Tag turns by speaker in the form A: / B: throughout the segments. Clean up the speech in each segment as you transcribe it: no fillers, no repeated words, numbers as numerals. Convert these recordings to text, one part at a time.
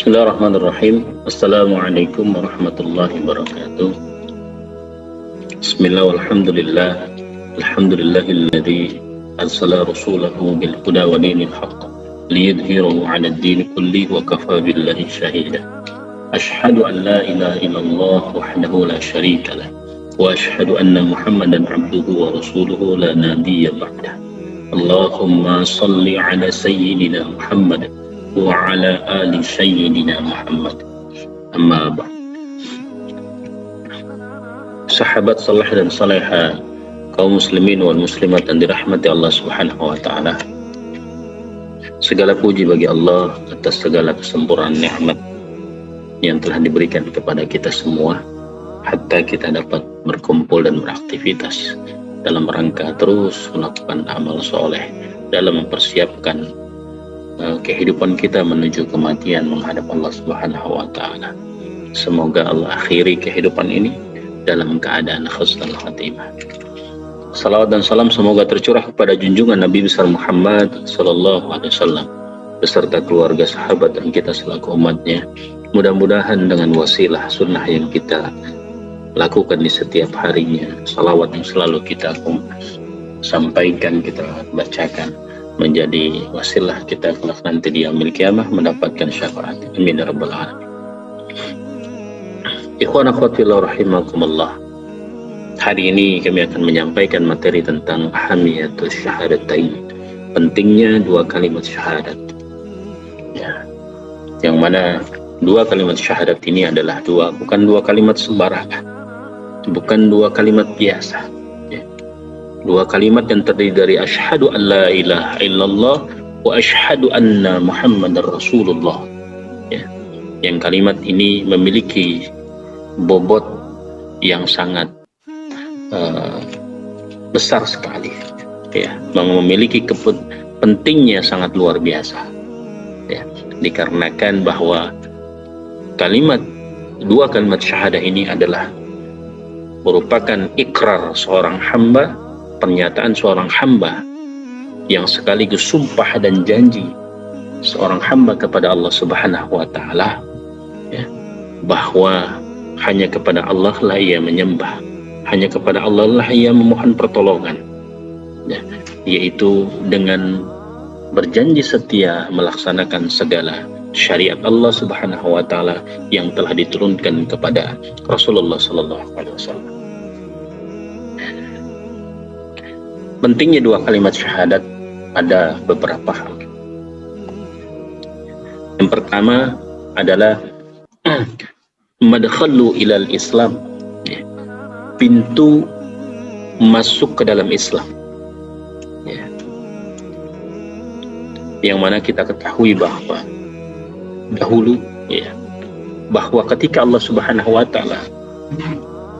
A: Bismillahirrahmanirrahim. Assalamualaikum warahmatullahi wabarakatuh. Bismillah walhamdulillah. Alhamdulillahilladzi arsala rasulahu bil huda wa dinil haqq liyudhhirahu 'ala ad-din kullihi wa kafa billahi shahida. Ashhadu an la ilaha illallah wahdahu la syarika lah wa ashhadu anna Muhammadan 'abduhu wa rasuluhu la nabiyya ba'dah. Allahumma shalli 'ala sayyidina Muhammad wa ala ali sayyidina Muhammad. Amma ba'd. Sahabat salih dan saleha, kaum muslimin wal muslimat yang dirahmati Allah Subhanahu wa taala. Segala puji bagi Allah atas segala kesempurnaan nikmat yang telah diberikan kepada kita semua, hatta kita dapat berkumpul dan beraktivitas dalam rangka terus melakukan amal soleh dalam mempersiapkan kehidupan kita menuju kematian menghadap Allah Subhanahu wa taala. Semoga Allah akhiri kehidupan ini dalam keadaan husnul khatimah. Salawat dan salam semoga tercurah kepada junjungan Nabi besar Muhammad sallallahu alaihi wasallam beserta keluarga, sahabat dan kita selaku umatnya. Mudah-mudahan dengan wasilah sunnah yang kita lakukan di setiap harinya, salawat yang selalu kita sampaikan, kita bacakan, menjadi wasilah kita kelak nanti di yaumil qiyamah mendapatkan syafaat. Amin ya rabbal alamin. Ikhwan akhwat fillah rahimakumullah. Hari ini kami akan menyampaikan materi tentang ahamiyatus syahadatain, pentingnya dua kalimat syahadat. Ya. Yang mana dua kalimat syahadat ini adalah bukan dua kalimat sembarangan, bukan dua kalimat biasa. Dua kalimat yang terdiri dari asyhadu an la ilaha illallah wa asyhadu anna Muhammadar Rasulullah. Ya. Yang kalimat ini memiliki bobot yang sangat besar sekali. Ya, memiliki pentingnya sangat luar biasa. Ya, dikarenakan bahwa dua kalimat syahadah ini adalah merupakan ikrar seorang hamba, pernyataan seorang hamba yang sekaligus sumpah dan janji seorang hamba kepada Allah Subhanahu wa taala, ya, bahwa hanya kepada Allah lah ia menyembah, hanya kepada Allah lah ia memohon pertolongan, ya, yaitu dengan berjanji setia melaksanakan segala syariat Allah Subhanahu wa taala yang telah diturunkan kepada Rasulullah sallallahu alaihi wasallam. Pentingnya dua kalimat syahadat ada beberapa hal. Yang pertama adalah madkhalu ilal Islam, pintu masuk ke dalam Islam. Ya. Yang mana kita ketahui bahwa dahulu, ya, bahwa ketika Allah Subhanahu wa taala,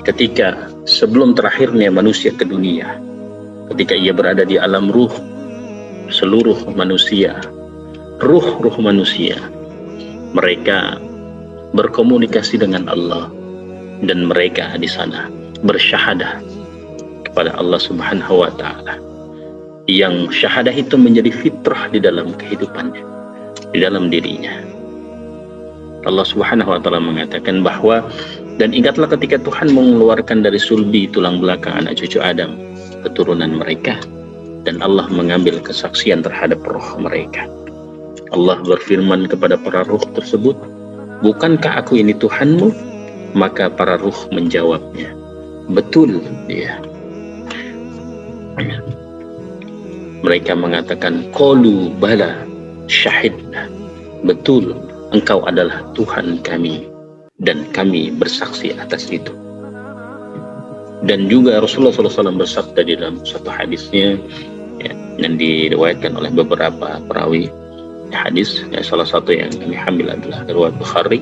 A: ketika sebelum terakhirnya manusia ke dunia, ketika ia berada di alam ruh, seluruh manusia, ruh manusia, mereka berkomunikasi dengan Allah dan mereka di sana bersyahadah kepada Allah Subhanahu wa taala. Yang syahadah itu menjadi fitrah di dalam kehidupannya, di dalam dirinya. Allah Subhanahu wa taala mengatakan bahwa, dan ingatlah ketika Tuhan mengeluarkan dari sulbi tulang belakang anak cucu Adam keturunan mereka, dan Allah mengambil kesaksian terhadap roh mereka. Allah berfirman kepada para ruh tersebut, bukankah aku ini Tuhanmu? Maka para ruh menjawabnya, betul, ya. Mereka mengatakan, qalu bala syahidna, betul, engkau adalah Tuhan kami dan kami bersaksi atas itu. Dan juga Rasulullah SAW bersabda di dalam satu hadisnya, ya, yang diriwayatkan oleh beberapa perawi hadis, ya, salah satu yang kami ambil adalah riwayat Bukhari,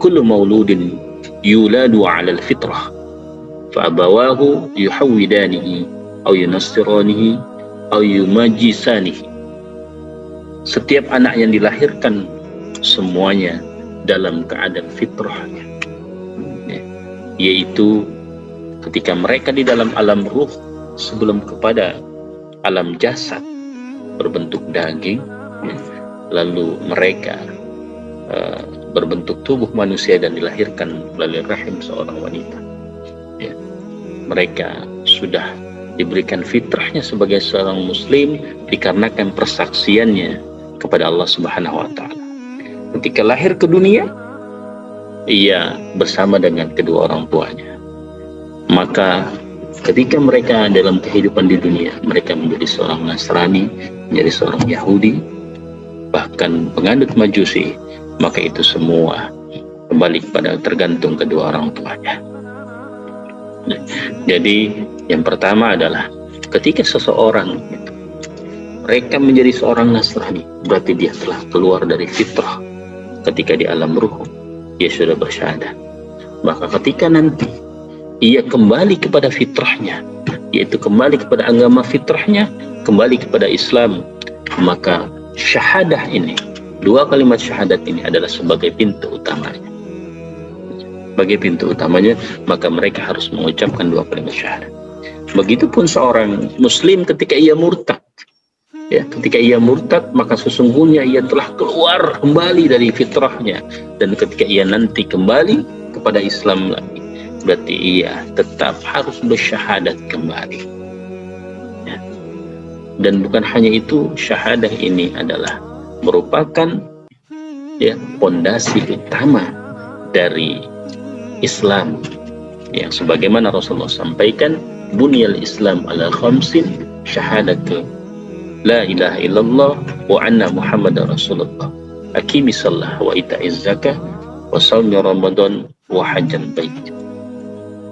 A: kullu mauludin yuladu 'alal fitrah fa abawahu yuhawwidanihi aw yunassiranihi aw yumajjisanihi. Setiap anak yang dilahirkan semuanya dalam keadaan fitrahnya, ya, yaitu ketika mereka di dalam alam ruh sebelum kepada alam jasad berbentuk daging, lalu mereka berbentuk tubuh manusia dan dilahirkan melalui rahim seorang wanita. Ya. Mereka sudah diberikan fitrahnya sebagai seorang muslim dikarenakan persaksiannya kepada Allah Subhanahu wa taala. Ketika lahir ke dunia, ia bersama dengan kedua orang tuanya. Maka ketika mereka dalam kehidupan di dunia, mereka menjadi seorang Nasrani, menjadi seorang Yahudi, bahkan penganut Majusi, maka itu semua kembali kepada tergantung kedua orang tuanya. Jadi yang pertama adalah ketika seseorang mereka menjadi seorang Nasrani, berarti dia telah keluar dari fitrah. Ketika di alam ruh dia sudah bersyahadat. Maka ketika nanti ia kembali kepada fitrahnya, yaitu kembali kepada agama fitrahnya, kembali kepada Islam, maka syahadah ini, dua kalimat syahadat ini adalah sebagai pintu utamanya. Sebagai pintu utamanya, maka mereka harus mengucapkan dua kalimat syahadat. Begitupun seorang muslim ketika ia murtad. Ya, ketika ia murtad, maka sesungguhnya ia telah keluar kembali dari fitrahnya. Dan ketika ia nanti kembali kepada Islam lagi, berarti ia tetap harus bersyahadat kembali. Ya. Dan bukan hanya itu, syahadah ini adalah merupakan ya pondasi utama dari Islam. Yang sebagaimana Rasulullah sampaikan, bunyal Islam ala khamsin, syahadatu la ilaha illallah wa anna Muhammadar Rasulullah, aqimis shalah wa ita'iz zakah wa shaumi Ramadan wa hajjal bait.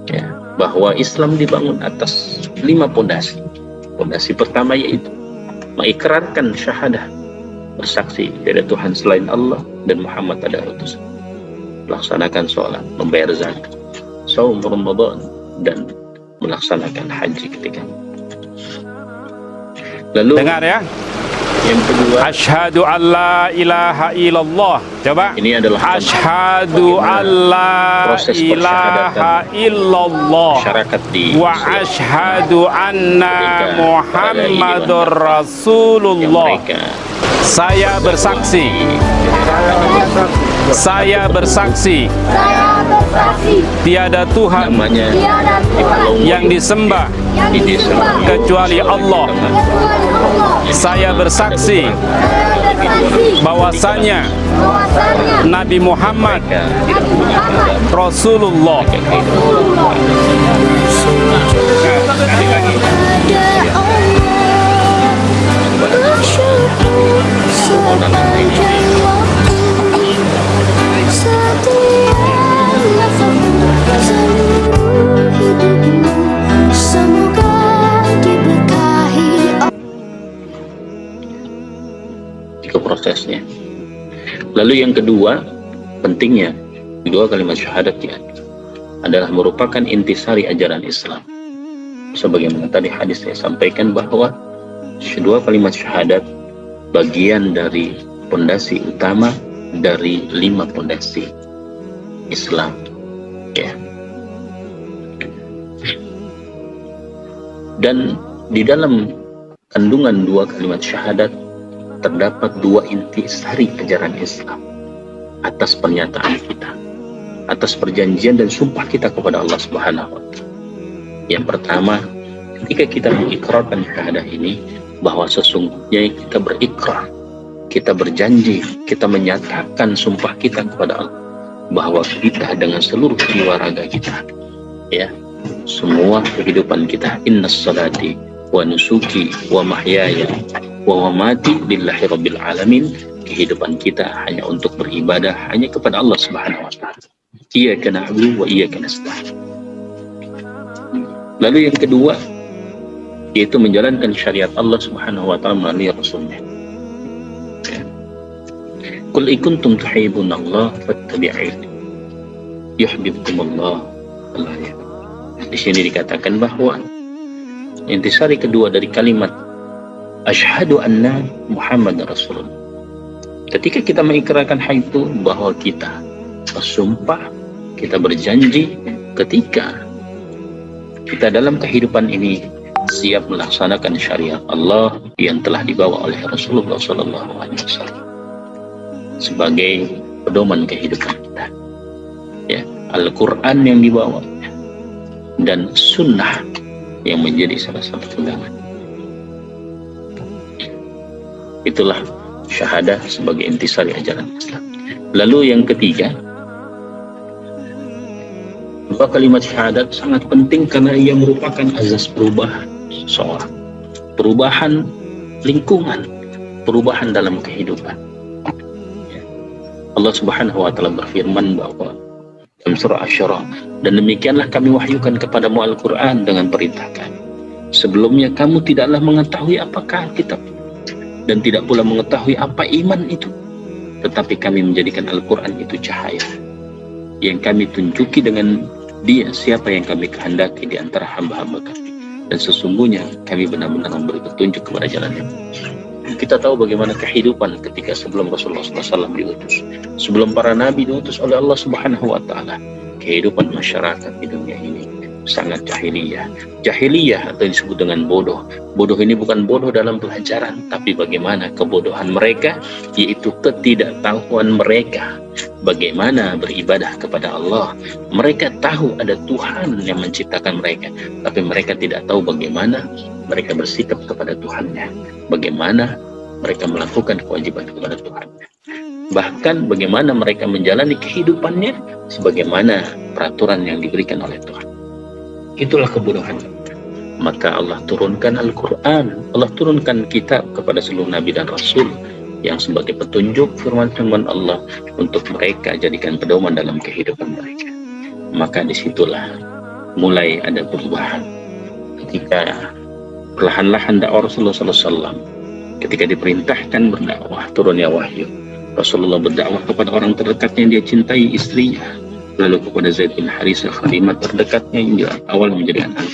A: Ya, bahwa Islam dibangun atas 5 pondasi. Pondasi pertama yaitu mengikrarkan syahadah, bersaksi tiada Tuhan selain Allah dan Muhammad adalah utusan, melaksanakan sholat, membayar zakat, shaum Ramadan, dan melaksanakan haji ketika. Lalu
B: dengar ya,
A: yang kedua,
B: asyhadu alla ilaha illallah. Coba,
A: ini adalah
B: asyhadu alla ilaha illallah
A: masyarakat di
B: wa asyhadu anna Muhammadur Rasulullah. Saya bersaksi, tiada Tuhan yang disembah kecuali Allah. Saya bersaksi bahwasanya Nabi Muhammad Rasulullah.
A: Itu prosesnya. Lalu yang kedua, pentingnya dua kalimat syahadat ya adalah merupakan intisari ajaran Islam. Sebagaimana tadi hadis saya sampaikan bahwa dua kalimat syahadat bagian dari pondasi utama dari 5 pondasi Islam. Ya. Dan di dalam kandungan dua kalimat syahadat terdapat 2 intisari ajaran Islam atas pernyataan kita, atas perjanjian dan sumpah kita kepada Allah Subhanahu wa taala. Yang pertama, ketika kita mengikrarkan syahadah ini, bahwa sesungguhnya kita berikrar, kita berjanji, kita menyatakan sumpah kita kepada Allah bahwa kita dengan seluruh jiwa raga kita, ya, semua kehidupan kita, innas salati wa nusuki wa mahyaya wa mamati lillahi rabbil alamin, kehidupan kita hanya untuk beribadah hanya kepada Allah Subhanahu wa taala. Iyyaka na'budu wa iyyaka nasta'in. Lalu yang kedua yaitu menjalankan syariat Allah Subhanahu wa taala melalui Rasulnya. Qul in kuntum tuhibbunallah fattabi'uni yuhibbukumullah. Di sini dikatakan bahwa intisari kedua dari kalimat asyhadu anna Muhammad Rasulullah. Ketika kita mengikrarkan hal itu, bahwa kita bersumpah, kita berjanji ketika kita dalam kehidupan ini siap melaksanakan syariat Allah yang telah dibawa oleh Rasulullah SAW sebagai pedoman kehidupan kita. Ya, Al-Quran yang dibawa dan sunnah yang menjadi salah satu pegangan. Itulah syahadah sebagai intisari ajaran Islam. Lalu yang ketiga, bahwa kalimat syahadat sangat penting karena ia merupakan azas perubahan seorang, perubahan lingkungan, perubahan dalam kehidupan. Allah Subhanahu wa taala berfirman bahwa dalam surah Asy-Syura, dan demikianlah kami wahyukan kepadamu Al-Quran dengan perintah kami. Sebelumnya kamu tidaklah mengetahui apakah kitab dan tidak pula mengetahui apa iman itu, tetapi kami menjadikan Al-Quran itu cahaya yang kami tunjuki dengan dia siapa yang kami kehendaki di antara hamba-hamba kami, dan sesungguhnya kami benar-benar memberi petunjuk kepada jalannya. Kita tahu bagaimana kehidupan ketika sebelum Rasulullah SAW diutus, sebelum para nabi diutus oleh Allah Subhanahu wa taala. Kehidupan masyarakat di dunia ini sangat jahiliyah. Jahiliyah atau disebut dengan bodoh. Bodoh ini bukan bodoh dalam pelajaran, tapi bagaimana kebodohan mereka, yaitu ketidaktahuan mereka bagaimana beribadah kepada Allah. Mereka tahu ada Tuhan yang menciptakan mereka, tapi mereka tidak tahu bagaimana mereka bersikap kepada Tuhannya, bagaimana mereka melakukan kewajiban kepada Tuhannya, bahkan bagaimana mereka menjalani kehidupannya sebagaimana peraturan yang diberikan oleh Tuhan. Itulah kebodohan. Maka Allah turunkan Al-Quran, Allah turunkan kitab kepada seluruh nabi dan rasul yang sebagai petunjuk firman-firman Allah untuk mereka jadikan pedoman dalam kehidupan mereka. Maka disitulah mulai ada perubahan ketika perlahan-lahan dakwah Rasulullah SAW. Ketika diperintahkan berdakwah, turunnya wahyu, Rasulullah berdakwah kepada orang terdekatnya yang dia cintai, istrinya, lalu kepada Zaid bin Harithah, khalimat terdekatnya yang dia awal menjadi anak,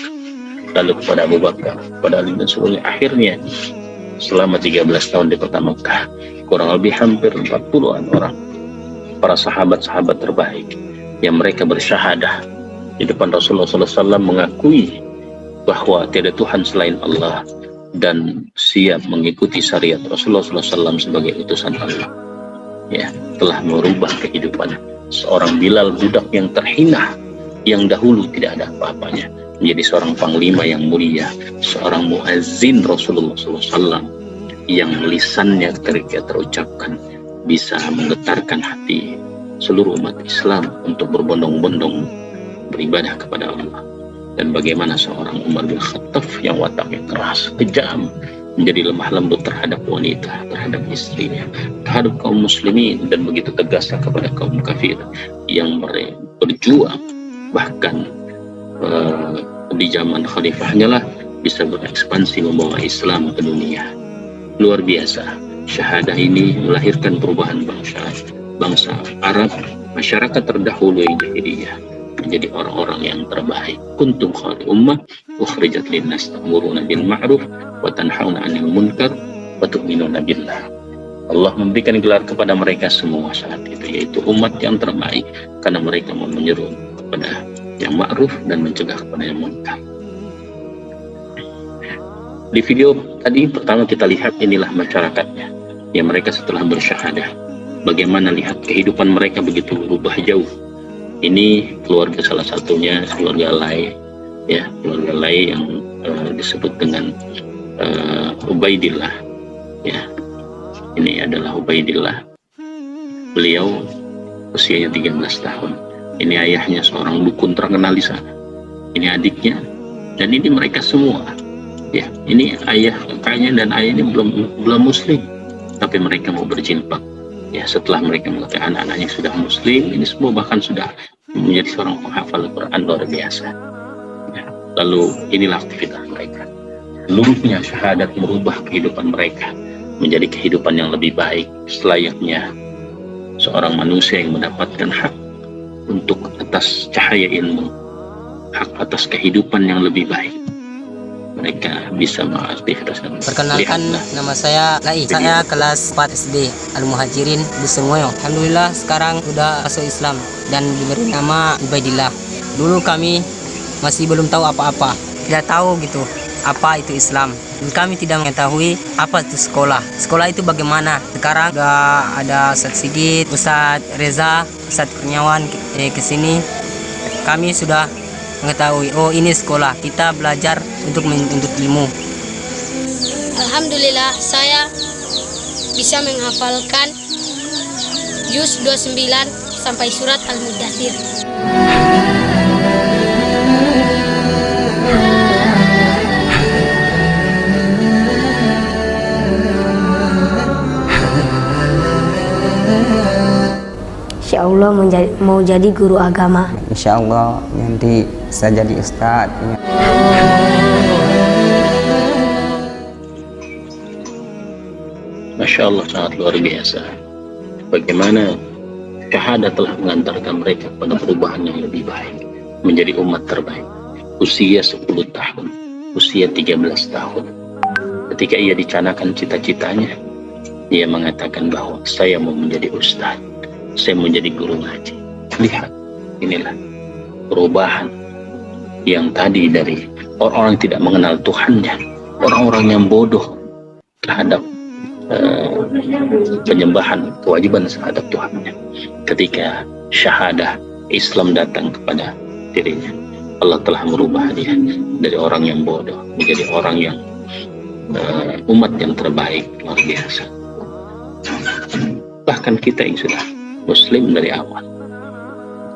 A: lalu kepada Abu Bakar, kepada Ali dan seluruhnya. Akhirnya selama 13 tahun di kota Mekah, kurang lebih hampir 40-an orang para sahabat-sahabat terbaik yang mereka bersyahadah di depan Rasulullah SAW, mengakui bahwa tiada Tuhan selain Allah dan siap mengikuti syariat Rasulullah SAW sebagai utusan Allah. Ya, telah merubah kehidupan seorang Bilal, budak yang terhina, yang dahulu tidak ada apa-apanya, menjadi seorang panglima yang mulia, seorang muazzin Rasulullah SAW yang lisannya ketika terucapkan bisa menggetarkan hati seluruh umat Islam untuk berbondong-bondong beribadah kepada Allah. Dan bagaimana seorang Umar bin Khattab yang wataknya keras, kejam, menjadi lemah lembut terhadap wanita, terhadap istrinya, terhadap kaum muslimin, dan begitu tegaslah kepada kaum kafir yang berjuang. Bahkan di zaman khalifahnya lah bisa berekspansi membawa Islam ke dunia. Luar biasa. Syahadah ini melahirkan perubahan bangsa Arab, masyarakat terdahulu yang jahiliyah, menjadi orang-orang yang terbaik. Kuntum khairu ummah ukhrijat linnas ta'muruna bil ma'ruf wa tanhauna 'anil munkar wa tu'minuna billah. Allah memberikan gelar kepada mereka semua saat itu, yaitu umat yang terbaik, karena mereka mau menyeru kepada yang ma'ruf dan mencegah kepada yang munkar. Di video tadi pertama kita lihat inilah masyarakatnya, yang mereka setelah bersyahadah, bagaimana lihat kehidupan mereka begitu berubah jauh. Ini keluarga salah satunya, keluarga Lai, ya, keluarga Lai yang disebut dengan Ubaidillah, ya. Ini adalah Ubaidillah. Beliau usianya 13 tahun. Ini ayahnya seorang dukun terkenal di sana. Ini adiknya, dan ini mereka semua. Ya, ini ayah kakaknya dan ayahnya belum Muslim, tapi mereka mau berjilbab. Ya, setelah mereka mengatakan anak-anaknya sudah Muslim, ini semua bahkan sudah menjadi seorang penghafal Al-Quran luar biasa. Ya, lalu inilah aktivitas mereka. Seluruhnya syahadat merubah kehidupan mereka menjadi kehidupan yang lebih baik, selayaknya seorang manusia yang mendapatkan hak untuk atas cahaya ilmu, hak atas kehidupan yang lebih baik. Mereka bisa mengaktifkan.
C: Perkenalkan, nama saya Lai. Saya kelas 4 SD Al-Muhajirin Busengoyo. Alhamdulillah sekarang sudah masuk Islam dan diberi nama Ubaidillah. Dulu kami masih belum tahu apa-apa, tidak tahu gitu apa itu Islam. Kami tidak mengetahui apa itu sekolah. Sekolah itu bagaimana? Sekarang sudah ada Ustaz Sigit, Ustaz Reza, Ustaz Kurniawan ke sini. Kami sudah mengetahui, oh ini sekolah, kita belajar untuk menuntut ilmu.
D: Alhamdulillah saya bisa menghafalkan juz 29 sampai surat Al-Mudaththir.
E: Insya Allah mau jadi guru agama.
F: Insya Allah nanti saya jadi ustadz.
A: Masya Allah, sangat luar biasa. Bagaimana syahadat telah mengantarkan mereka pada perubahan yang lebih baik, menjadi umat terbaik. Usia 10 tahun, usia 13 tahun. Ketika ia dicanakan cita-citanya, ia mengatakan bahwa saya mau menjadi ustadz, saya mau jadi guru ngaji. Lihat, inilah perubahan yang tadi dari orang-orang tidak mengenal Tuhannya, orang-orang yang bodoh terhadap penyembahan kewajiban terhadap Tuhannya. Ketika syahadah Islam datang kepada dirinya, Allah telah merubah dia dari orang yang bodoh menjadi orang yang umat yang terbaik. Luar biasa. Bahkan kita yang sudah Muslim dari awal,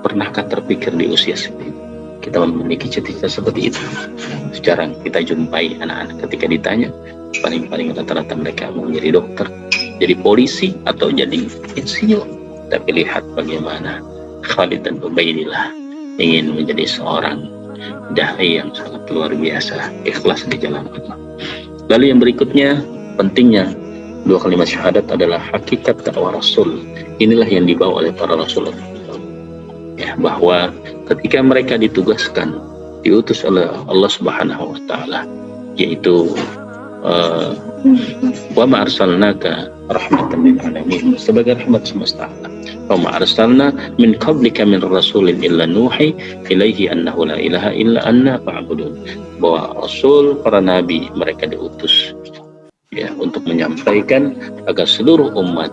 A: pernahkah terpikir di usia seperti itu kita memiliki cita-cita seperti itu? Sekarang kita jumpai anak-anak ketika ditanya, paling-paling rata-rata mereka mau menjadi dokter, jadi polisi, atau jadi insinyur. Tapi lihat bagaimana Khalid dan Ubaidillah ingin menjadi seorang dai yang sangat luar biasa, ikhlas di jalan Allah. Lalu yang berikutnya, pentingnya dua kalimat syahadat adalah hakikat dakwah Rasul. Inilah yang dibawa oleh para Rasul, ya, bahwa ketika mereka ditugaskan, diutus oleh Allah Subhanahu wa Ta'ala, yaitu wa ma arsalnaka rahmatan lil alamin, sebagai rahmat semesta alam. Wa ma arsalna min qablika min rasulin illa nuhi ilaihi annahu la ilaha illa anna fa'budun. Bahwa Rasul, para nabi, mereka diutus, ya, untuk menyampaikan agar seluruh umat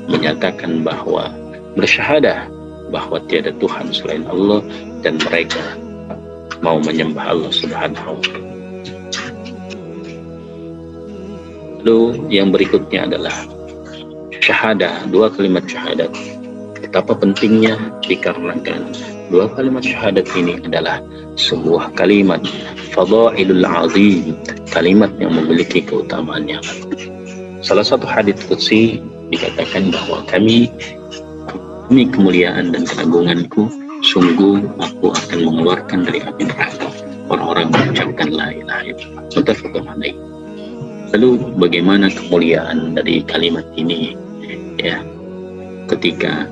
A: menyatakan bahwa bersyahadah bahwa tiada Tuhan selain Allah, dan mereka mau menyembah Allah Subhanahu wa Ta'ala. Lalu yang berikutnya adalah syahadah, dua kalimat syahadat. Betapa pentingnya dikarenakan dua kalimat syahadat ini adalah sebuah kalimat fadailul azim, kalimat yang memiliki keutamaan yang agung. Salah satu hadits qudsi dikatakan bahwa kami kemuliaan dan keagunganku, sungguh aku akan mengeluarkan dari api neraka orang-orang mengucapkan la ilaha illallah. Muttafaqun alaih. Lalu bagaimana kemuliaan dari kalimat ini, ya, ketika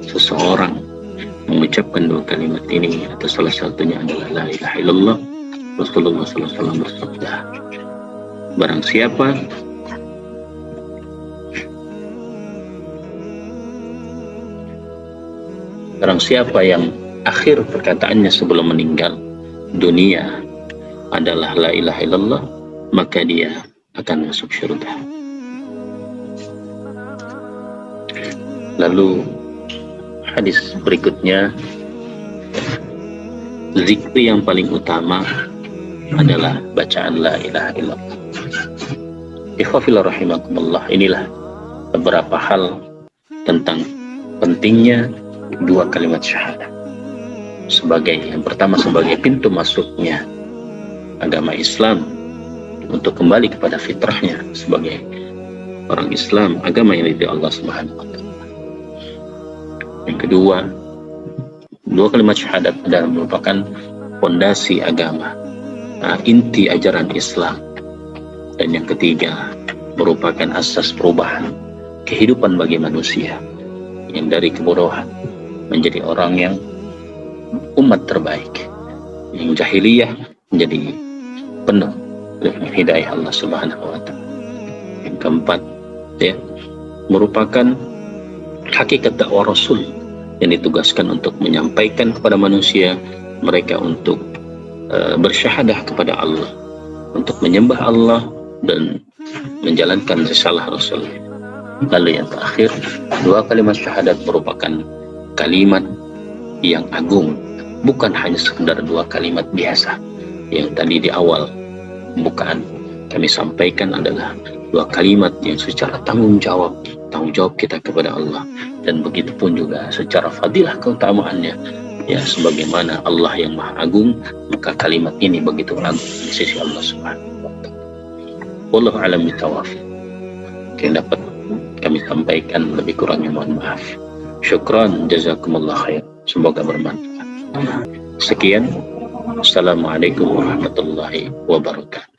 A: seseorang mengucapkan dua kalimat ini, atau salah satunya adalah la ilaha illallah. Rasulullah SAW bersabda, barang siapa yang akhir perkataannya sebelum meninggal dunia adalah la ilaha illallah, maka dia akan masuk surga. Lalu hadis berikutnya, zikir yang paling utama adalah bacaan la ilaha illallah. Ikhwafillah rahimakumullah, inilah beberapa hal tentang pentingnya dua kalimat syahadat. Sebagai yang pertama, sebagai pintu masuknya agama Islam untuk kembali kepada fitrahnya sebagai orang Islam, agama yang diridhai Allah Subhanahu wa Ta'ala. Yang kedua, dua kalimat syahadat adalah merupakan fondasi agama, inti ajaran Islam. Dan yang ketiga, merupakan asas perubahan kehidupan bagi manusia yang dari kebodohan menjadi orang yang umat terbaik, yang jahiliyah menjadi penuh dengan hidayah Allah Subhanahu wa Ta'ala. Yang keempat, ya, merupakan hakikat dakwah Rasul yang ditugaskan untuk menyampaikan kepada manusia mereka untuk bersyahadah kepada Allah, untuk menyembah Allah dan menjalankan risalah Rasul. Lalu yang terakhir, dua kalimat syahadat merupakan kalimat yang agung, bukan hanya sekedar dua kalimat biasa yang tadi di awal pembukaan kami sampaikan adalah dua kalimat yang secara tanggung jawab kita kepada Allah, dan begitu pun juga secara fadilah keutamaannya, ya sebagaimana Allah yang Maha Agung, maka kalimat ini begitu agung di sisi Allah Subhanahu wa Ta'ala. Wallahu a'lam bishawab. Yang dapat kami sampaikan, lebih kurangnya mohon maaf. Syukran, jazakumullah khair. Semoga bermanfaat. Sekian. Assalamualaikum warahmatullahi wabarakatuh.